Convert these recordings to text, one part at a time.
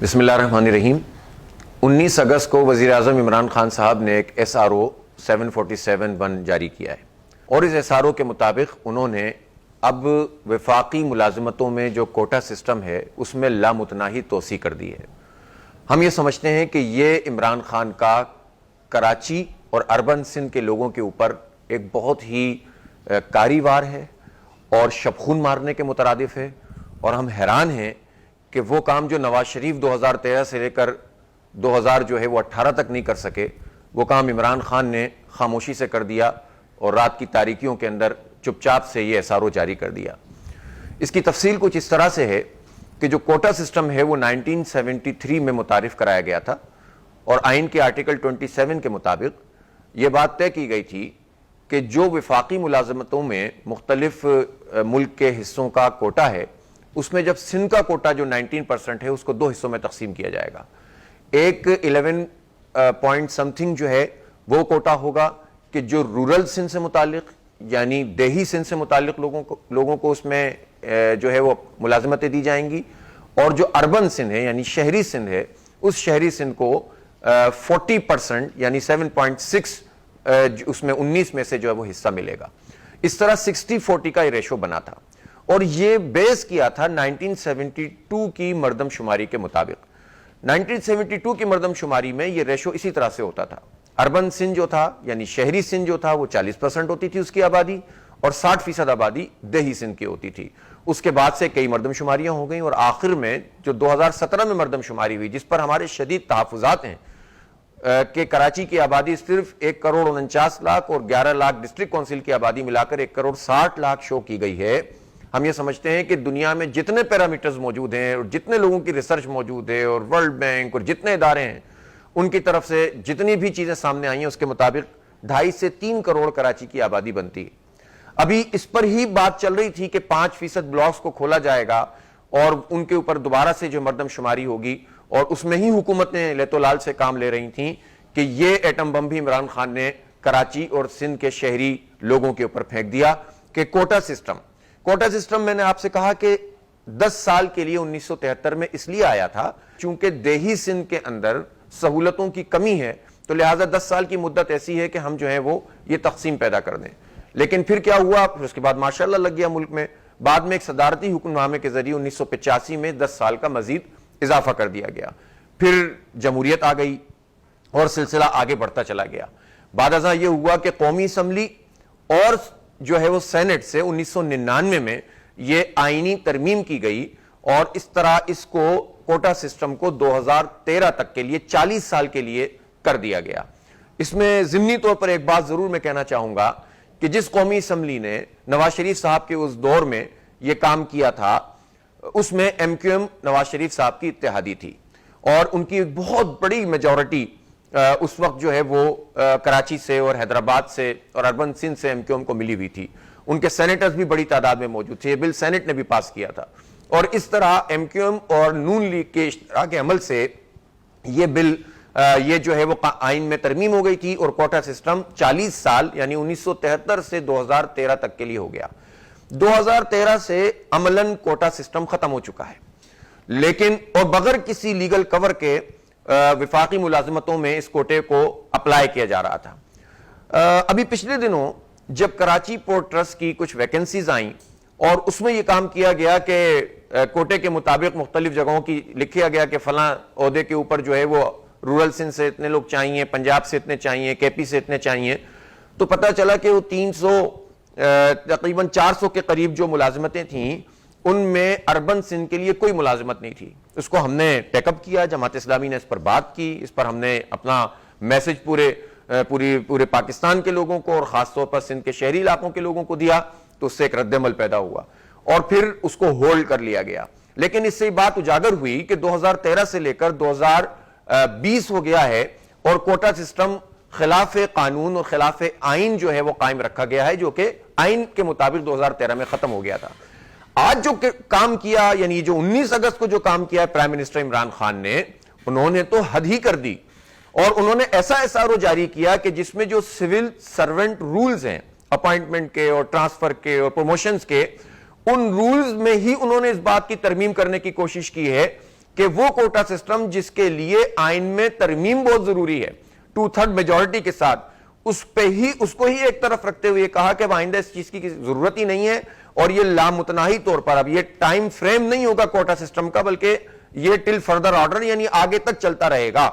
بسم اللہ الرحمن الرحیم۔ 19 اگست کو وزیر اعظم عمران خان صاحب نے ایک SRO 747-1 جاری کیا ہے اور اس SRO کے مطابق انہوں نے اب وفاقی ملازمتوں میں جو کوٹا سسٹم ہے اس میں لامتناہی توسیع کر دی ہے۔ ہم یہ سمجھتے ہیں کہ یہ عمران خان کا کراچی اور اربن سندھ کے لوگوں کے اوپر ایک بہت ہی کاری وار ہے اور شبخون مارنے کے مترادف ہے، اور ہم حیران ہیں کہ وہ کام جو نواز شریف 2013 سے لے کر 2018 تک نہیں کر سکے، وہ کام عمران خان نے خاموشی سے کر دیا اور رات کی تاریکیوں کے اندر چپ چاپ سے یہ SRO جاری کر دیا۔ اس کی تفصیل کچھ اس طرح سے ہے کہ جو کوٹا سسٹم ہے وہ 1973 میں متعارف کرایا گیا تھا، اور آئین کے آرٹیکل 27 کے مطابق یہ بات طے کی گئی تھی کہ جو وفاقی ملازمتوں میں مختلف ملک کے حصوں کا کوٹا ہے، اس میں جب سندھ کا کوٹا جو 19% ہے اس کو 2 حصوں میں تقسیم کیا جائے گا۔ ایک 11 پوائنٹ سمتھنگ جو ہے وہ کوٹا ہوگا کہ جو رورل سندھ سے متعلق یعنی دیہی سندھ سے متعلق لوگوں کو اس میں جو ہے وہ ملازمتیں دی جائیں گی، اور جو اربن سندھ ہے یعنی شہری سندھ ہے، اس شہری سندھ کو 40% یعنی 7.6 اس میں 19 میں سے جو ہے وہ حصہ ملے گا۔ اس طرح 60-40 کا یہ ریشو بنا تھا، اور یہ بیس کیا تھا 1972 کی مردم شماری کے مطابق۔ 1972 کی مردم شماری میں یہ ریشو اسی طرح سے ہوتا تھا۔ اربن سندھ جو تھا یعنی شہری سندھ جو تھا وہ 40% ہوتی تھی اس کی آبادی، اور 60% آبادی دیہی سندھ کی ہوتی تھی۔ اس کے بعد سے کئی مردم شماریاں ہو گئیں، اور آخر میں جو 2017 میں مردم شماری ہوئی، جس پر ہمارے شدید تحفظات ہیں کہ کراچی کی آبادی صرف 1,49,00,000 اور 11 لاکھ ڈسٹرکٹ کونسل کی آبادی ملا کر 1,60,00,000 شو کی گئی ہے۔ ہم یہ سمجھتے ہیں کہ دنیا میں جتنے پیرامیٹرز موجود ہیں اور جتنے لوگوں کی ریسرچ موجود ہے اور ورلڈ بینک اور جتنے ادارے ہیں ان کی طرف سے جتنی بھی چیزیں سامنے آئی ہیں، اس کے مطابق 2.5 سے 3 کروڑ کراچی کی آبادی بنتی ہے۔ ابھی اس پر ہی بات چل رہی تھی کہ 5% بلاکس کو کھولا جائے گا اور ان کے اوپر دوبارہ سے جو مردم شماری ہوگی، اور اس میں ہی حکومتیں لیت و لال سے کام لے رہی تھیں کہ یہ ایٹم بم بھی عمران خان نے کراچی اور سندھ کے شہری لوگوں کے اوپر پھینک دیا کہ کوٹا سسٹم میں نے آپ سے کہا کہ 10 سال کے لیے 1973 میں اس لیے آیا تھا چونکہ دیہی سندھ کے اندر سہولتوں کی کمی ہے، تو لہٰذا 10 سال کی مدت ایسی ہے کہ ہم جو ہے وہ یہ تقسیم پیدا کر دیں۔ لیکن پھر کیا ہوا، پھر اس کے بعد ماشاءاللہ لگ گیا ملک میں، بعد میں ایک صدارتی حکم نامے کے ذریعے 1985 میں 10 سال کا مزید اضافہ کر دیا گیا۔ پھر جمہوریت آ گئی اور سلسلہ آگے بڑھتا چلا گیا۔ بعد ازاں یہ ہوا کہ قومی اسمبلی اور جو ہے وہ سینٹ سے 1999 میں یہ آئینی ترمیم کی گئی، اور اس طرح اس کو کوٹا سسٹم کو 2013 تک کے لیے 40 سال کے لیے کر دیا گیا۔ اس میں ضمنی طور پر ایک بات ضرور میں کہنا چاہوں گا کہ جس قومی اسمبلی نے نواز شریف صاحب کے اس دور میں یہ کام کیا تھا، اس میں MQM نواز شریف صاحب کی اتحادی تھی، اور ان کی بہت بڑی میجورٹی اس وقت جو ہے وہ کراچی سے اور حیدرآباد سے اور اربن سندھ سے MQM کو ملی ہوئی تھی۔ ان کے سینیٹرز بھی بڑی تعداد میں موجود تھے، یہ بل سینٹ نے بھی پاس کیا تھا، اور اس طرح MQM اور نون لیگ کے اشتراک عمل سے یہ بل یہ جو ہے وہ آئین میں ترمیم ہو گئی تھی، اور کوٹا سسٹم 40 سال یعنی 1973 سے 2013 تک کے لیے ہو گیا۔ 2013 سے عملاً کوٹا سسٹم ختم ہو چکا ہے، لیکن اور بغیر کسی لیگل کور کے وفاقی ملازمتوں میں اس کوٹے کو اپلائی کیا جا رہا تھا۔ ابھی پچھلے دنوں جب کراچی پورٹ ٹرسٹ کی کچھ ویکنسیز آئیں اور اس میں یہ کام کیا گیا کہ کوٹے کے مطابق مختلف جگہوں کی لکھیا گیا کہ فلاں عہدے کے اوپر جو ہے وہ رورل سندھ سے اتنے لوگ چاہیے، پنجاب سے اتنے چاہیے، KP سے اتنے چاہیے، تو پتہ چلا کہ وہ 300 تقریباً 400 کے قریب جو ملازمتیں تھیں ان میں اربن سندھ کے لیے کوئی ملازمت نہیں تھی۔ اس کو ہم نے ٹیک اپ کیا، جماعت اسلامی نے اس پر بات کی، اس پر ہم نے اپنا میسج پورے پاکستان کے لوگوں کو اور خاص طور پر سندھ کے شہری علاقوں کے لوگوں کو دیا، تو اس سے ایک رد عمل پیدا ہوا اور پھر اس کو ہولڈ کر لیا گیا۔ لیکن اس سے بات اجاگر ہوئی کہ 2013 سے لے کر 2020 ہو گیا ہے، اور کوٹا سسٹم خلاف قانون اور خلاف آئین جو ہے وہ قائم رکھا گیا ہے، جو کہ آئین کے مطابق 2013 میں ختم ہو گیا تھا۔ آج جو کام کیا یعنی جو 19 اگست کو جو کام کیا ہے پرائم منسٹر عمران خان نے، انہوں نے تو حد ہی کر دی، اور انہوں نے ایسا SRO جاری کیا کہ جس میں جو سول سرونٹ رولز ہیں اپوائنٹمنٹ کے اور ٹرانسفر کے اور پروموشنز کے، ان رولز میں ہی انہوں نے اس بات کی ترمیم کرنے کی کوشش کی ہے کہ وہ کوٹا سسٹم جس کے لیے آئین میں ترمیم بہت ضروری ہے 2/3 میجورٹی کے ساتھ، اس کو ہی ایک طرف رکھتے ہوئے کہا کہ آئندہ اس چیز کی ضرورت ہی نہیں ہے، اور یہ لامتناہی طور پر اب یہ ٹائم فریم نہیں ہوگا کوٹا سسٹم کا، بلکہ یہ ٹل فردر آرڈر یعنی آگے تک چلتا رہے گا۔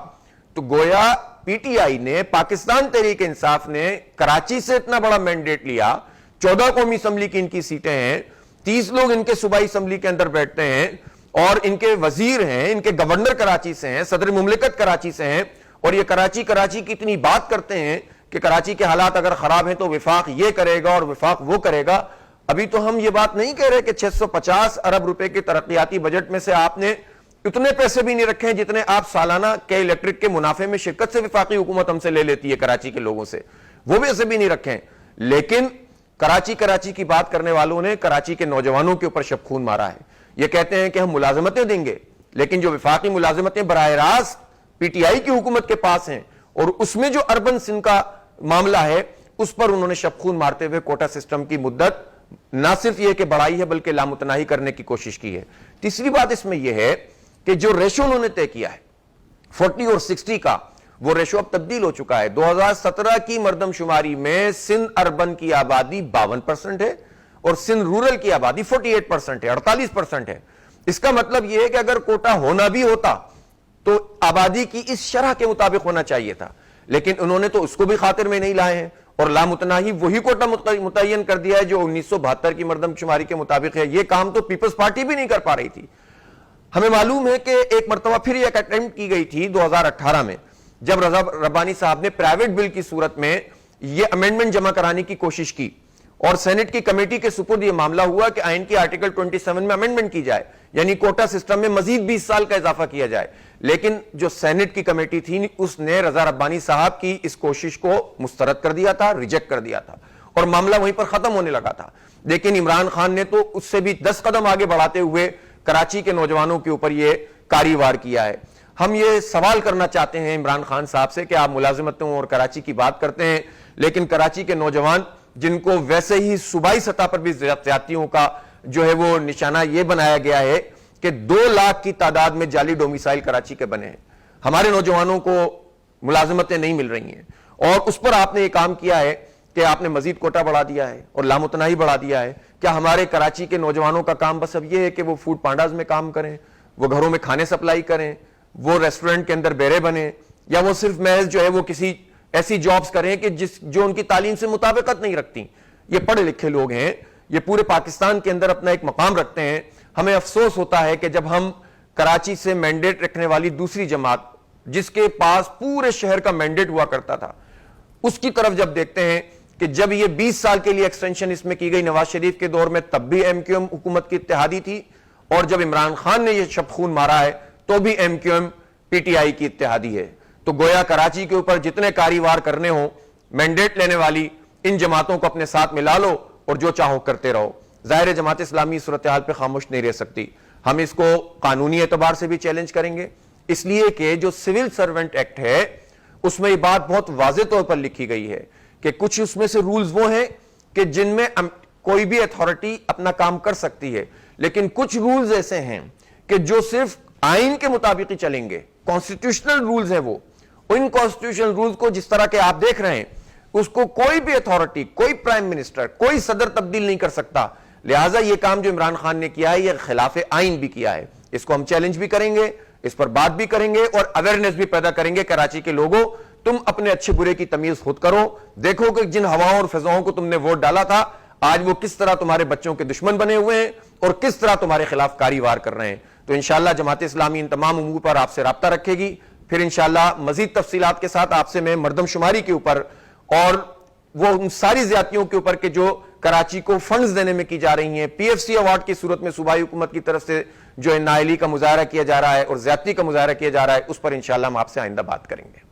تو گویا پی ٹی آئی نے، پاکستان تحریک انصاف نے کراچی سے اتنا بڑا مینڈیٹ لیا، 14 قومی اسمبلی کی ان کی سیٹیں ہیں، 30 لوگ ان کے صوبائی اسمبلی کے اندر بیٹھتے ہیں، اور ان کے وزیر ہیں، ان کے گورنر کراچی سے ہیں، صدر مملکت کراچی سے ہیں، اور یہ کراچی کی اتنی بات کرتے ہیں کہ کراچی کے حالات اگر خراب ہیں تو وفاق یہ کرے گا اور وفاق وہ کرے گا۔ ابھی تو ہم یہ بات نہیں کہہ رہے کہ 650 ارب روپے کے ترقیاتی بجٹ میں سے آپ نے اتنے پیسے بھی نہیں رکھے ہیں جتنے آپ سالانہ کے الیکٹرک کے منافع میں شرکت سے وفاقی حکومت ہم سے لے لیتی ہے کراچی کے لوگوں سے، وہ بھی ایسے بھی نہیں رکھے ہیں۔ لیکن کراچی کی بات کرنے والوں نے کراچی کے نوجوانوں کے اوپر شب خون مارا ہے۔ یہ کہتے ہیں کہ ہم ملازمتیں دیں گے، لیکن جو وفاقی ملازمتیں براہ راست پی ٹی آئی کی حکومت کے پاس ہیں، اور اس میں جو اربن سندھ کا معاملہ ہے اس پر انہوں نے شب خون مارتے ہوئے کوٹا سسٹم کی مدت نہ صرف یہ کہ بڑھائی ہے بلکہ لامتناہی کرنے کی کوشش کی ہے۔ تیسری بات اس میں یہ ہے کہ جو ریشو انہوں نے طے کیا ہے 40 اور 60 کا، وہ ریشو اب تبدیل ہو چکا ہے۔ 2017 کی مردم شماری میں سندھ اربن کی آبادی 52% ہے اور سندھ رورل کی آبادی 48% ہے، 48% ہے۔ اس کا مطلب یہ ہے کہ اگر کوٹا ہونا بھی ہوتا تو آبادی کی اس شرح کے مطابق ہونا چاہیے تھا، لیکن انہوں نے تو اس کو بھی خاطر میں نہیں لائے ہیں، اور لامتناہی وہی کوٹا متعین کر دیا ہے جو 1972 کی مردم شماری کے مطابق ہے۔ یہ کام تو پیپلز پارٹی بھی نہیں کر پا رہی تھی۔ ہمیں معلوم ہے کہ ایک مرتبہ پھر یہ اٹیمپٹ کی گئی تھی 2018 میں، جب رضا ربانی صاحب نے پرائیویٹ بل کی صورت میں یہ امینڈمنٹ جمع کرانے کی کوشش کی، اور سینٹ کی کمیٹی کے سپرد یہ معاملہ ہوا کہ آئین کی آرٹیکل 27 میں امینڈمنٹ کی جائے، یعنی کوٹا سسٹم میں مزید 20 سال کا اضافہ کیا جائے۔ لیکن جو سینٹ کی کمیٹی تھی اس نے رضا ربانی صاحب کی اس کوشش کو مسترد کر دیا تھا، ریجیکٹ کر دیا تھا، اور معاملہ وہیں پر ختم ہونے لگا تھا۔ لیکن عمران خان نے تو اس سے بھی 10 قدم آگے بڑھاتے ہوئے کراچی کے نوجوانوں کے اوپر یہ کاری وار کیا ہے۔ ہم یہ سوال کرنا چاہتے ہیں عمران خان صاحب سے کہ آپ ملازمتوں اور کراچی کی بات کرتے ہیں، لیکن کراچی کے نوجوان جن کو ویسے ہی صوبائی سطح پر بھی زیادتیوں کا جو ہے وہ نشانہ یہ بنایا گیا ہے کہ 2 لاکھ کی تعداد میں جعلی ڈومیسائل کراچی کے بنے ہیں، ہمارے نوجوانوں کو ملازمتیں نہیں مل رہی ہیں، اور اس پر آپ نے یہ کام کیا ہے کہ آپ نے مزید کوٹا بڑھا دیا ہے اور لامتناہی بڑھا دیا ہے۔ کیا ہمارے کراچی کے نوجوانوں کا کام بس اب یہ ہے کہ وہ فوڈ پانڈاز میں کام کریں، وہ گھروں میں کھانے سپلائی کریں، وہ ریسٹورنٹ کے اندر بیرے بنیں، یا وہ صرف محض جو ہے وہ کسی ایسی جابز کریں کہ جو ان کی تعلیم سے مطابقت نہیں رکھتی؟ یہ پڑھے لکھے لوگ ہیں، یہ پورے پاکستان کے اندر اپنا ایک مقام رکھتے ہیں۔ ہمیں افسوس ہوتا ہے کہ جب ہم کراچی سے مینڈیٹ رکھنے والی دوسری جماعت جس کے پاس پورے شہر کا مینڈیٹ ہوا کرتا تھا اس کی طرف جب دیکھتے ہیں کہ جب یہ 20 سال کے لیے ایکسٹینشن اس میں کی گئی نواز شریف کے دور میں، تب بھی ایم کیو ایم حکومت کی اتحادی تھی، اور جب عمران خان نے یہ شب خون مارا ہے تو بھی M Q M P T I کی اتحادی ہے۔ تو گویا کراچی کے اوپر جتنے کاری وار کرنے ہوں، مینڈیٹ لینے والی ان جماعتوں کو اپنے ساتھ ملا لو اور جو چاہو کرتے رہو۔ ظاہر جماعت اسلامی صورتحال پہ خاموش نہیں رہ سکتی، ہم اس کو قانونی اعتبار سے بھی چیلنج کریں گے، اس لیے کہ جو سول سرونٹ ایکٹ ہے اس میں یہ بات بہت واضح طور پر لکھی گئی ہے کہ کچھ اس میں سے رولز وہ ہیں کہ جن میں کوئی بھی اتھارٹی اپنا کام کر سکتی ہے، لیکن کچھ رولز ایسے ہیں کہ جو صرف آئین کے مطابق ہی چلیں گے، کانسٹیٹیوشنل رولز ہیں وہ۔ ان کانسٹیٹیوشنل رولز کو جس طرح کے آپ دیکھ رہے ہیں اس کو کوئی بھی اتھارٹی، کوئی پرائم منسٹر، کوئی صدر تبدیل نہیں کر سکتا۔ لہٰذا یہ کام جو عمران خان نے کیا ہے یہ خلاف آئین بھی کیا ہے، اس کو ہم چیلنج بھی کریں گے، اس پر بات بھی کریں گے اور اویئرنیس بھی پیدا کریں گے۔ کراچی کے لوگوں، تم اپنے اچھے برے کی تمیز خود کرو، دیکھو کہ جن ہواؤں اور فضاؤں کو تم نے ووٹ ڈالا تھا آج وہ کس طرح تمہارے بچوں کے دشمن بنے ہوئے ہیں اور کس طرح تمہارے خلاف کاری وار کر رہے ہیں۔ تو انشاءاللہ جماعت اسلامی ان تمام امور پر آپ سے رابطہ رکھے گی، پھر انشاءاللہ مزید تفصیلات کے ساتھ آپ سے میں مردم شماری کے اوپر اور وہ ان ساری زیادتیوں کے اوپر کہ جو کراچی کو فنڈز دینے میں کی جا رہی ہیں، پی ایف سی ایوارڈ کی صورت میں صوبائی حکومت کی طرف سے جو نااہلی کا مظاہرہ کیا جا رہا ہے اور زیادتی کا مظاہرہ کیا جا رہا ہے، اس پر انشاءاللہ ہم آپ سے آئندہ بات کریں گے۔